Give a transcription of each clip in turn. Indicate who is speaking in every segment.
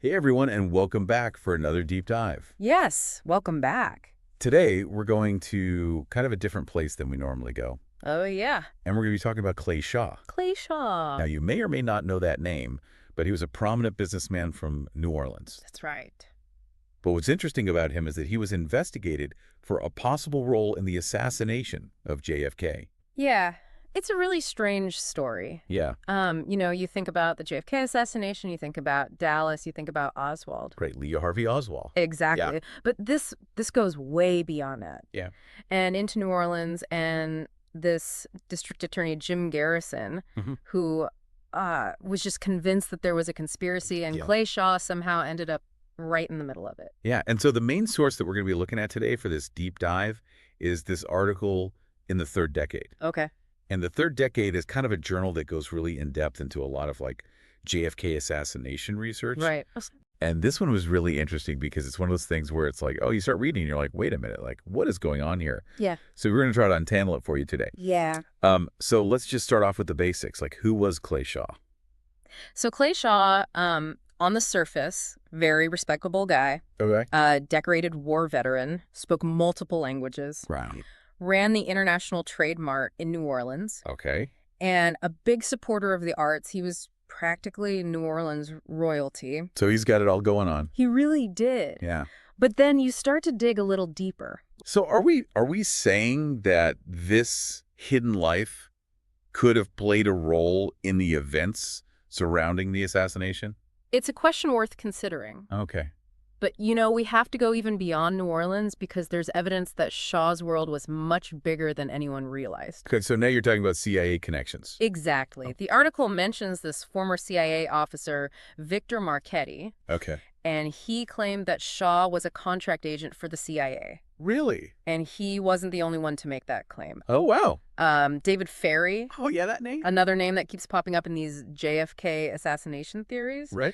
Speaker 1: Hey everyone, and welcome back for another deep dive.
Speaker 2: Yes, welcome back.
Speaker 1: Today, we're going to kind of a different place than we normally go,
Speaker 2: Oh, yeah.
Speaker 1: and we're going to be talking about Clay Shaw.
Speaker 2: Clay Shaw.
Speaker 1: Now, you may or may not know that name, but he was a prominent businessman from New Orleans.
Speaker 2: That's right.
Speaker 1: But what's interesting about him is that he was investigated for a possible role in the assassination of JFK.
Speaker 2: Yeah, it's a really strange story.
Speaker 1: Yeah.
Speaker 2: You think about the JFK assassination, you think about Dallas, you think about Oswald.
Speaker 1: Right, Lee Harvey Oswald.
Speaker 2: Exactly.
Speaker 1: Yeah.
Speaker 2: But this goes way beyond that.
Speaker 1: Yeah.
Speaker 2: And into New Orleans, and this district attorney, Jim Garrison, who was just convinced that there was a conspiracy, and Clay Shaw somehow ended up right in the middle of it.
Speaker 1: Yeah, and so the main source that we're going to be looking at today for this deep dive is this article in the Third Decade.
Speaker 2: Okay.
Speaker 1: And the Third Decade is kind of a journal that goes really in-depth into a lot of, like, JFK assassination research.
Speaker 2: Right.
Speaker 1: And this one was really interesting because it's one of those things where it's like, oh, you start reading and you're like, wait a minute, like, what is going on here?
Speaker 2: Yeah.
Speaker 1: So we're going to try to untangle it for you today.
Speaker 2: Yeah.
Speaker 1: So let's just start off with the basics. Like, who was Clay Shaw?
Speaker 2: So Clay Shaw, on the surface, very respectable guy.
Speaker 1: Okay.
Speaker 2: Decorated war veteran, spoke multiple languages.
Speaker 1: Right.
Speaker 2: Ran the International Trade Mart in New Orleans.
Speaker 1: Okay.
Speaker 2: And a big supporter of the arts. He was practically New Orleans royalty.
Speaker 1: So he's got it all going on.
Speaker 2: He really did.
Speaker 1: Yeah.
Speaker 2: But then you start to dig a little deeper.
Speaker 1: So are we saying that this hidden life could have played a role in the events surrounding the assassination?
Speaker 2: It's a question worth considering.
Speaker 1: Okay.
Speaker 2: But, we have to go even beyond New Orleans because there's evidence that Shaw's world was much bigger than anyone realized.
Speaker 1: Okay, so now you're talking about CIA connections.
Speaker 2: Exactly. The article mentions this former CIA officer, Victor Marchetti,
Speaker 1: Okay.
Speaker 2: and he claimed that Shaw was a contract agent for the CIA.
Speaker 1: Really?
Speaker 2: And he wasn't the only one to make that claim.
Speaker 1: Oh, wow.
Speaker 2: David Ferry,
Speaker 1: Oh, yeah, that name?
Speaker 2: another name that keeps popping up in these JFK assassination theories.
Speaker 1: Right.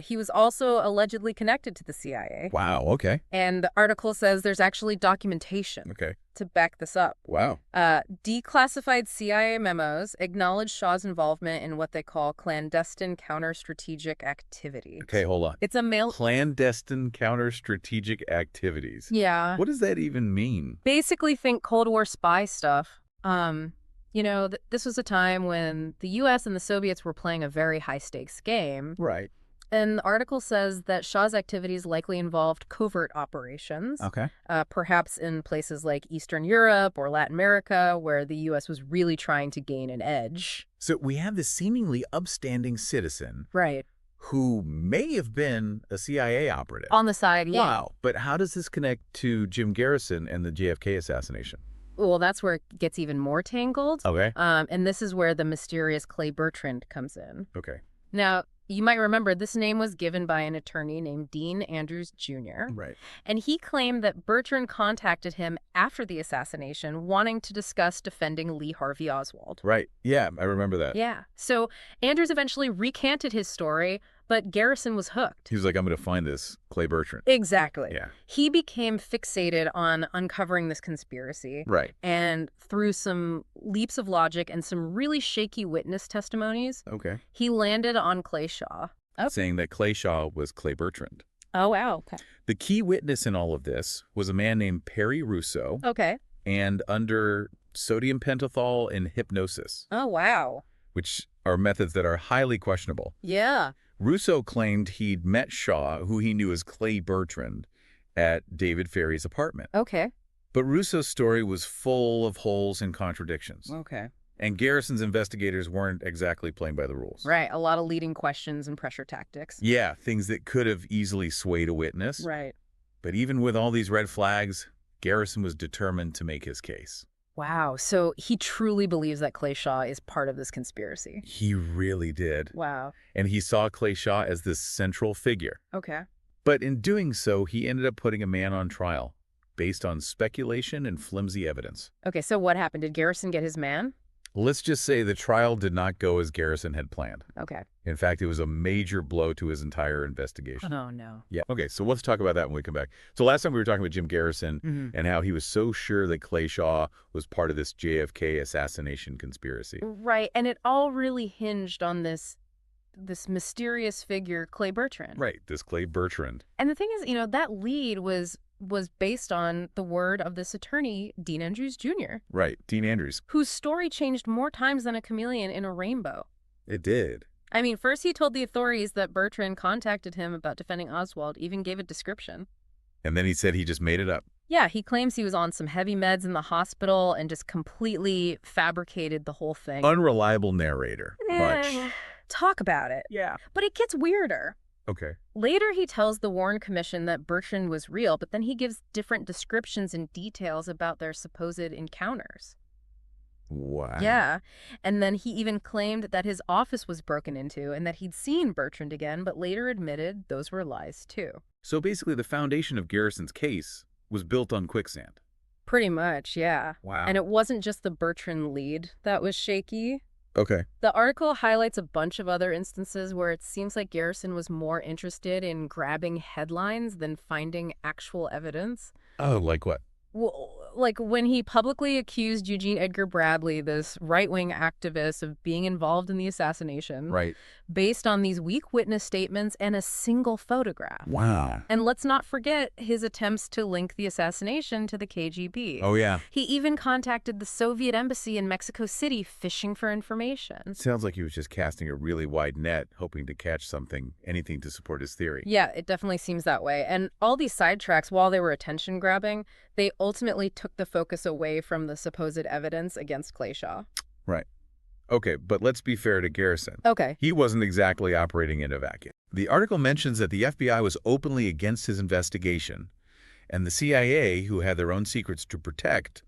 Speaker 2: He was also allegedly connected to the CIA.
Speaker 1: Wow, okay.
Speaker 2: And the article says there's actually documentation
Speaker 1: Okay.
Speaker 2: to back this up.
Speaker 1: Wow.
Speaker 2: Declassified CIA memos acknowledge Shaw's involvement in what they call clandestine counter-strategic activities.
Speaker 1: Okay, hold on.
Speaker 2: It's a mail...
Speaker 1: Clandestine counter-strategic activities.
Speaker 2: Yeah.
Speaker 1: What does that even mean?
Speaker 2: Basically think Cold War spy stuff. This was a time when the U.S. and the Soviets were playing a very high-stakes game.
Speaker 1: Right.
Speaker 2: And the article says that Shaw's activities likely involved covert operations,
Speaker 1: Okay.
Speaker 2: perhaps in places like Eastern Europe or Latin America, where the U.S. was really trying to gain an edge.
Speaker 1: So we have this seemingly upstanding citizen
Speaker 2: Right.
Speaker 1: who may have been a CIA operative.
Speaker 2: On the side, yeah.
Speaker 1: Wow. But how does this connect to Jim Garrison and the JFK assassination?
Speaker 2: Well, that's where it gets even more tangled.
Speaker 1: Okay.
Speaker 2: And this is where the mysterious Clay Bertrand comes in.
Speaker 1: Okay.
Speaker 2: Now, you might remember this name was given by an attorney named Dean Andrews Jr.
Speaker 1: Right.
Speaker 2: And he claimed that Bertrand contacted him after the assassination, wanting to discuss defending Lee Harvey Oswald.
Speaker 1: Right. Yeah, I remember that.
Speaker 2: Yeah. So Andrews eventually recanted his story, but Garrison was hooked.
Speaker 1: He was like, I'm going to find this Clay Bertrand.
Speaker 2: Exactly.
Speaker 1: Yeah.
Speaker 2: He became fixated on uncovering this conspiracy.
Speaker 1: Right.
Speaker 2: And through some leaps of logic and some really shaky witness testimonies,
Speaker 1: Okay.
Speaker 2: he landed on Clay Shaw. Oh.
Speaker 1: Saying that Clay Shaw was Clay Bertrand.
Speaker 2: Oh, wow. Okay.
Speaker 1: The key witness in all of this was a man named Perry Russo,
Speaker 2: Okay.
Speaker 1: and under sodium pentothal and hypnosis,
Speaker 2: Oh, wow.
Speaker 1: which are methods that are highly questionable.
Speaker 2: Yeah.
Speaker 1: Russo claimed he'd met Shaw, who he knew as Clay Bertrand, at David Ferry's apartment.
Speaker 2: Okay.
Speaker 1: But Russo's story was full of holes and contradictions.
Speaker 2: Okay.
Speaker 1: And Garrison's investigators weren't exactly playing by the rules.
Speaker 2: Right. A lot of leading questions and pressure tactics.
Speaker 1: Yeah, things that could have easily swayed a witness.
Speaker 2: Right.
Speaker 1: But even with all these red flags, Garrison was determined to make his case.
Speaker 2: Wow. So he truly believes that Clay Shaw is part of this conspiracy.
Speaker 1: He really did.
Speaker 2: Wow.
Speaker 1: And he saw Clay Shaw as this central figure.
Speaker 2: Okay.
Speaker 1: But in doing so, he ended up putting a man on trial based on speculation and flimsy evidence.
Speaker 2: Okay. So what happened? Did Garrison get his man?
Speaker 1: Let's just say the trial did not go as Garrison had planned.
Speaker 2: Okay.
Speaker 1: In fact, it was a major blow to his entire investigation.
Speaker 2: Oh, no.
Speaker 1: Yeah. Okay, so let's talk about that when we come back. So last time we were talking about Jim Garrison and how he was so sure that Clay Shaw was part of this JFK assassination conspiracy.
Speaker 2: Right. And it all really hinged on this this mysterious figure, Clay Bertrand.
Speaker 1: Right, this Clay Bertrand.
Speaker 2: And the thing is, that lead was based on the word of this attorney, Dean Andrews Jr.
Speaker 1: Right, Dean Andrews.
Speaker 2: Whose story changed more times than a chameleon in a rainbow.
Speaker 1: It did.
Speaker 2: I mean, first he told the authorities that Bertrand contacted him about defending Oswald, even gave a description.
Speaker 1: And then he said he just made it up.
Speaker 2: Yeah, he claims he was on some heavy meds in the hospital and just completely fabricated the whole thing.
Speaker 1: Unreliable narrator. Much.
Speaker 2: Talk about it.
Speaker 1: Yeah.
Speaker 2: But it gets weirder.
Speaker 1: Okay.
Speaker 2: Later, he tells the Warren Commission that Bertrand was real, but then he gives different descriptions and details about their supposed encounters.
Speaker 1: Wow.
Speaker 2: Yeah. And then he even claimed that his office was broken into and that he'd seen Bertrand again, but later admitted those were lies, too.
Speaker 1: So basically, the foundation of Garrison's case was built on quicksand.
Speaker 2: Pretty much, yeah.
Speaker 1: Wow.
Speaker 2: And it wasn't just the Bertrand lead that was shaky.
Speaker 1: Okay.
Speaker 2: The article highlights a bunch of other instances where it seems like Garrison was more interested in grabbing headlines than finding actual evidence.
Speaker 1: Oh, like what?
Speaker 2: Well, like when he publicly accused Eugene Edgar Bradley, this right-wing activist, of being involved in the assassination.
Speaker 1: Right.
Speaker 2: Based on these weak witness statements and a single photograph.
Speaker 1: Wow.
Speaker 2: And let's not forget his attempts to link the assassination to the KGB.
Speaker 1: Oh, yeah.
Speaker 2: He even contacted the Soviet embassy in Mexico City fishing for information.
Speaker 1: Sounds like he was just casting a really wide net, hoping to catch something, anything to support his theory.
Speaker 2: Yeah, it definitely seems that way. And all these sidetracks, while they were attention-grabbing, they ultimately took the focus away from the supposed evidence against Clay Shaw.
Speaker 1: Right. Okay, but let's be fair to Garrison.
Speaker 2: Okay.
Speaker 1: He wasn't exactly operating in a vacuum. The article mentions that the FBI was openly against his investigation, and the CIA, who had their own secrets to protect,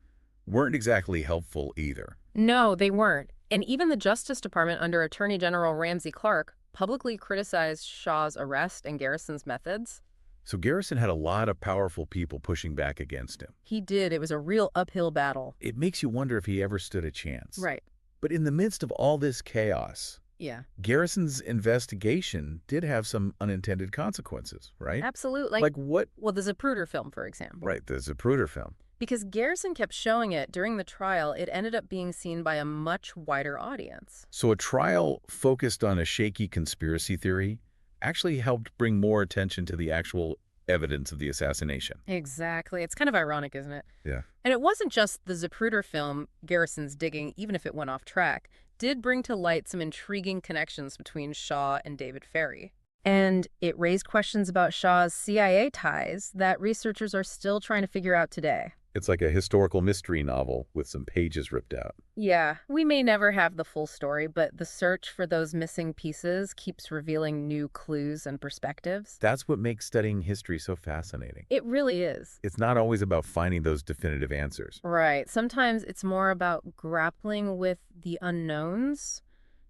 Speaker 1: weren't exactly helpful either.
Speaker 2: No, they weren't. And even the Justice Department under Attorney General Ramsey Clark publicly criticized Shaw's arrest and Garrison's methods.
Speaker 1: So Garrison had a lot of powerful people pushing back against him.
Speaker 2: He did. It was a real uphill battle.
Speaker 1: It makes you wonder if he ever stood a chance.
Speaker 2: Right.
Speaker 1: But in the midst of all this chaos,
Speaker 2: Yeah.
Speaker 1: Garrison's investigation did have some unintended consequences, right?
Speaker 2: Absolutely.
Speaker 1: Like what?
Speaker 2: Well, the Zapruder film, for example.
Speaker 1: Right, the Zapruder film.
Speaker 2: Because Garrison kept showing it during the trial, it ended up being seen by a much wider audience.
Speaker 1: So a trial focused on a shaky conspiracy theory actually helped bring more attention to the actual evidence of the assassination.
Speaker 2: Exactly. It's kind of ironic, isn't it?
Speaker 1: Yeah.
Speaker 2: And it wasn't just the Zapruder film, Garrison's digging, even if it went off track, did bring to light some intriguing connections between Shaw and David Ferrie. And it raised questions about Shaw's CIA ties that researchers are still trying to figure out today.
Speaker 1: It's like a historical mystery novel with some pages ripped out.
Speaker 2: Yeah, we may never have the full story, but the search for those missing pieces keeps revealing new clues and perspectives.
Speaker 1: That's what makes studying history so fascinating.
Speaker 2: It really is.
Speaker 1: It's not always about finding those definitive answers.
Speaker 2: Right. Sometimes it's more about grappling with the unknowns,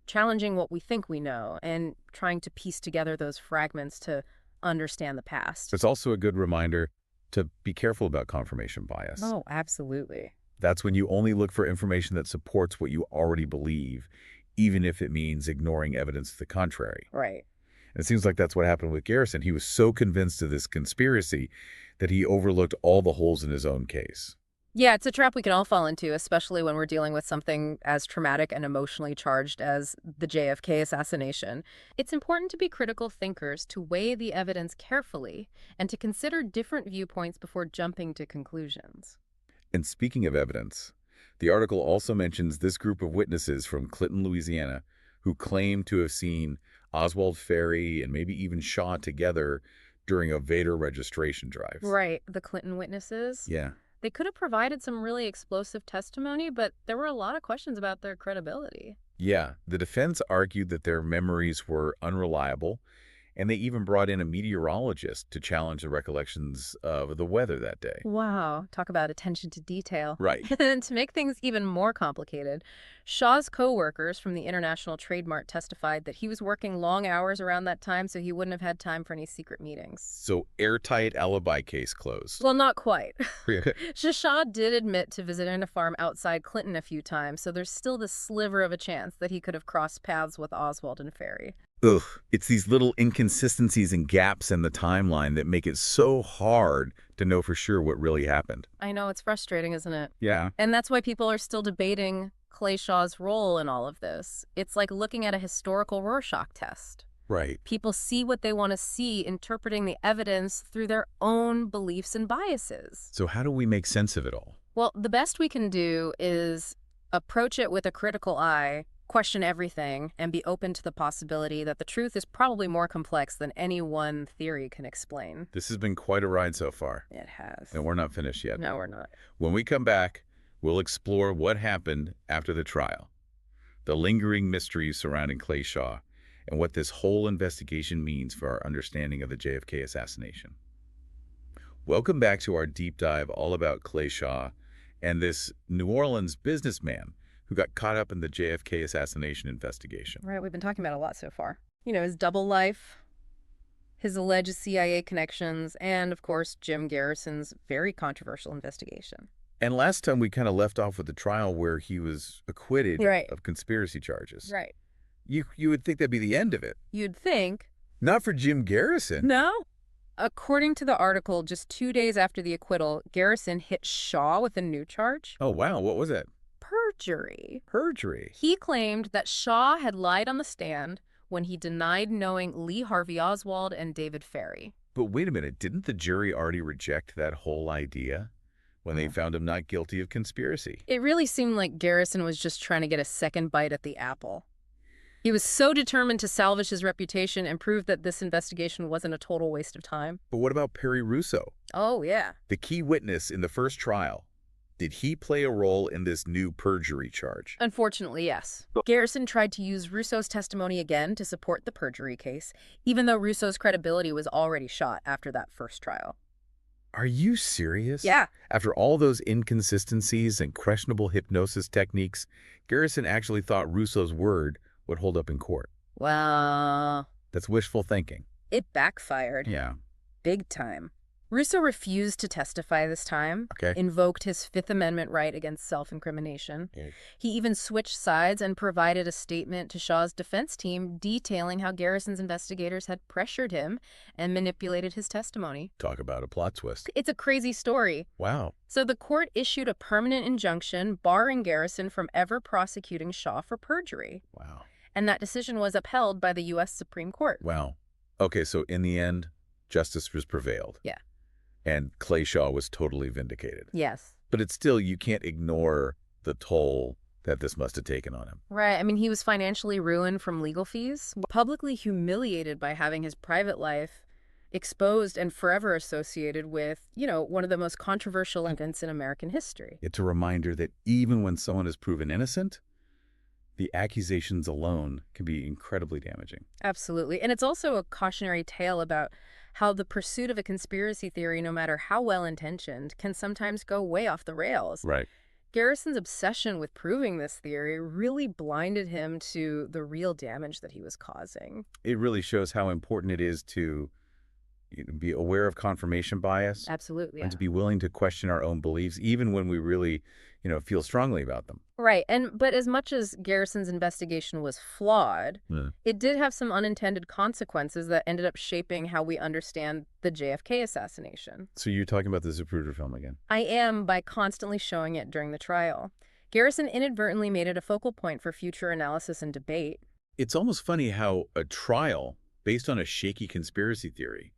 Speaker 2: challenging what we think we know, and trying to piece together those fragments to understand the past.
Speaker 1: It's also a good reminder to be careful about confirmation bias.
Speaker 2: Oh, absolutely.
Speaker 1: That's when you only look for information that supports what you already believe, even if it means ignoring evidence to the contrary.
Speaker 2: Right.
Speaker 1: And it seems like that's what happened with Garrison. He was so convinced of this conspiracy that he overlooked all the holes in his own case.
Speaker 2: Yeah, it's a trap we can all fall into, especially when we're dealing with something as traumatic and emotionally charged as the JFK assassination. It's important to be critical thinkers, to weigh the evidence carefully, and to consider different viewpoints before jumping to conclusions.
Speaker 1: And speaking of evidence, the article also mentions this group of witnesses from Clinton, Louisiana, who claim to have seen Oswald Ferrie and maybe even Shaw together during a Vader registration drive.
Speaker 2: Right, the Clinton witnesses.
Speaker 1: Yeah.
Speaker 2: They could have provided some really explosive testimony, but there were a lot of questions about their credibility.
Speaker 1: Yeah, the defense argued that their memories were unreliable, and they even brought in a meteorologist to challenge the recollections of the weather that day.
Speaker 2: Wow, talk about attention to detail.
Speaker 1: Right.
Speaker 2: And to make things even more complicated, Shaw's co-workers from the International Trade Mart testified that he was working long hours around that time, so he wouldn't have had time for any secret meetings.
Speaker 1: So airtight alibi case closed.
Speaker 2: Well, not quite. Shaw did admit to visiting a farm outside Clinton a few times, so there's still this sliver of a chance that he could have crossed paths with Oswald and Ferrie.
Speaker 1: Ugh, it's these little inconsistencies and gaps in the timeline that make it so hard to know for sure what really happened.
Speaker 2: I know, it's frustrating, isn't it?
Speaker 1: Yeah.
Speaker 2: And that's why people are still debating Clay Shaw's role in all of this. It's like looking at a historical Rorschach test.
Speaker 1: Right.
Speaker 2: People see what they want to see, interpreting the evidence through their own beliefs and biases.
Speaker 1: So how do we make sense of it all?
Speaker 2: Well, the best we can do is approach it with a critical eye, question everything, and be open to the possibility that the truth is probably more complex than any one theory can explain.
Speaker 1: This has been quite a ride so far.
Speaker 2: It has.
Speaker 1: And we're not finished yet.
Speaker 2: No, we're not.
Speaker 1: When we come back, we'll explore what happened after the trial, the lingering mysteries surrounding Clay Shaw, and what this whole investigation means for our understanding of the JFK assassination. Welcome back to our deep dive all about Clay Shaw and this New Orleans businessman who got caught up in the JFK assassination investigation.
Speaker 2: Right, we've been talking about a lot so far. You know, his double life, his alleged CIA connections, and, of course, Jim Garrison's very controversial investigation.
Speaker 1: And last time we kind of left off with the trial where he was acquitted of conspiracy charges.
Speaker 2: Right.
Speaker 1: You would think that'd be the end of it.
Speaker 2: You'd think.
Speaker 1: Not for Jim Garrison.
Speaker 2: No. According to the article, just 2 days after the acquittal, Garrison hit Shaw with a new charge.
Speaker 1: Oh, wow. What was it?
Speaker 2: Perjury.
Speaker 1: Perjury.
Speaker 2: He claimed that Shaw had lied on the stand when he denied knowing Lee Harvey Oswald and David Ferrie.
Speaker 1: But wait a minute. Didn't the jury already reject that whole idea when they found him not guilty of conspiracy?
Speaker 2: It really seemed like Garrison was just trying to get a second bite at the apple. He was so determined to salvage his reputation and prove that this investigation wasn't a total waste of time.
Speaker 1: But what about Perry Russo?
Speaker 2: Oh, yeah.
Speaker 1: The key witness in the first trial. Did he play a role in this new perjury charge?
Speaker 2: Unfortunately, yes. Garrison tried to use Russo's testimony again to support the perjury case, even though Russo's credibility was already shot after that first trial.
Speaker 1: Are you serious?
Speaker 2: Yeah.
Speaker 1: After all those inconsistencies and questionable hypnosis techniques, Garrison actually thought Russo's word would hold up in court.
Speaker 2: Well,
Speaker 1: That's wishful thinking.
Speaker 2: it backfired.
Speaker 1: Yeah.
Speaker 2: Big time. Russo refused to testify this time,
Speaker 1: Okay.
Speaker 2: invoked his Fifth Amendment right against self-incrimination. He even switched sides and provided a statement to Shaw's defense team detailing how Garrison's investigators had pressured him and manipulated his testimony.
Speaker 1: Talk about a plot twist.
Speaker 2: It's a crazy story.
Speaker 1: Wow.
Speaker 2: So the court issued a permanent injunction barring Garrison from ever prosecuting Shaw for perjury.
Speaker 1: Wow.
Speaker 2: And that decision was upheld by the U.S. Supreme Court.
Speaker 1: Wow. Okay, so in the end, justice was prevailed.
Speaker 2: Yeah.
Speaker 1: And Clay Shaw was totally vindicated.
Speaker 2: Yes.
Speaker 1: But it's still, you can't ignore the toll that this must have taken on him.
Speaker 2: Right. I mean, he was financially ruined from legal fees, publicly humiliated by having his private life exposed and forever associated with, one of the most controversial events in American history.
Speaker 1: It's a reminder that even when someone is proven innocent, the accusations alone can be incredibly damaging.
Speaker 2: Absolutely. And it's also a cautionary tale about how the pursuit of a conspiracy theory, no matter how well-intentioned, can sometimes go way off the rails.
Speaker 1: Right.
Speaker 2: Garrison's obsession with proving this theory really blinded him to the real damage that he was causing.
Speaker 1: It really shows how important it is to be aware of confirmation bias.
Speaker 2: Absolutely.
Speaker 1: And to be willing to question our own beliefs, even when we really, feel strongly about them.
Speaker 2: Right. But as much as Garrison's investigation was flawed, it did have some unintended consequences that ended up shaping how we understand the JFK assassination.
Speaker 1: So you're talking about the Zapruder film again?
Speaker 2: I am, by constantly showing it during the trial. Garrison inadvertently made it a focal point for future analysis and debate.
Speaker 1: It's almost funny how a trial based on a shaky conspiracy theory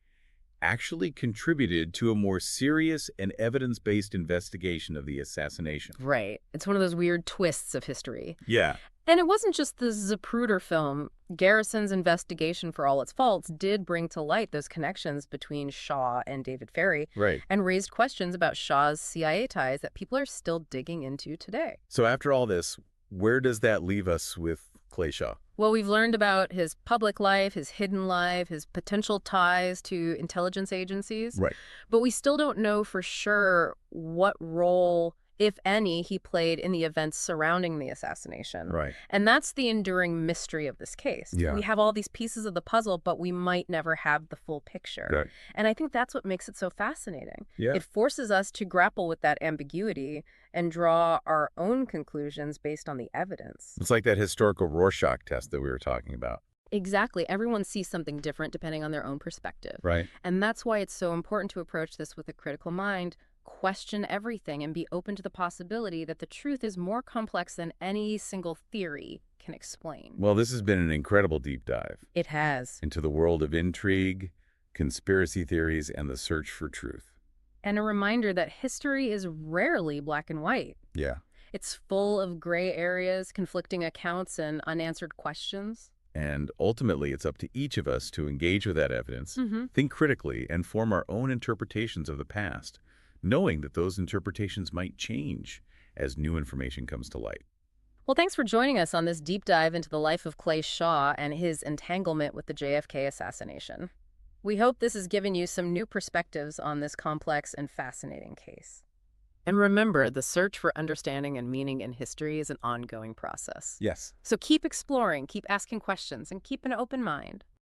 Speaker 1: actually contributed to a more serious and evidence-based investigation of the assassination.
Speaker 2: Right. It's one of those weird twists of history.
Speaker 1: Yeah.
Speaker 2: And it wasn't just the Zapruder film. Garrison's investigation, for all its faults, did bring to light those connections between Shaw and David Ferrie.
Speaker 1: Right.
Speaker 2: And raised questions about Shaw's CIA ties that people are still digging into today.
Speaker 1: So after all this, where does that leave us with Clay Shaw?
Speaker 2: Well, we've learned about his public life, his hidden life, his potential ties to intelligence agencies.
Speaker 1: Right.
Speaker 2: But we still don't know for sure what role, if any, he played in the events surrounding the assassination.
Speaker 1: Right.
Speaker 2: And that's the enduring mystery of this case.
Speaker 1: Yeah.
Speaker 2: We have all these pieces of the puzzle, but we might never have the full picture.
Speaker 1: Right.
Speaker 2: And I think that's what makes it so fascinating.
Speaker 1: Yeah.
Speaker 2: It forces us to grapple with that ambiguity and draw our own conclusions based on the evidence.
Speaker 1: It's like that historical Rorschach test that we were talking about.
Speaker 2: Exactly. Everyone sees something different depending on their own perspective.
Speaker 1: Right.
Speaker 2: And that's why it's so important to approach this with a critical mind, question everything and be open to the possibility that the truth is more complex than any single theory can explain.
Speaker 1: Well, this has been an incredible deep dive.
Speaker 2: It has.
Speaker 1: Into the world of intrigue, conspiracy theories, and the search for truth.
Speaker 2: And a reminder that history is rarely black and white.
Speaker 1: Yeah.
Speaker 2: It's full of gray areas, conflicting accounts, and unanswered questions.
Speaker 1: And ultimately, it's up to each of us to engage with that evidence, think critically, and form our own interpretations of the past, knowing that those interpretations might change as new information comes to light.
Speaker 2: Well, thanks for joining us on this deep dive into the life of Clay Shaw and his entanglement with the JFK assassination. We hope this has given you some new perspectives on this complex and fascinating case. And remember, the search for understanding and meaning in history is an ongoing process.
Speaker 1: Yes.
Speaker 2: So keep exploring, keep asking questions, and keep an open mind.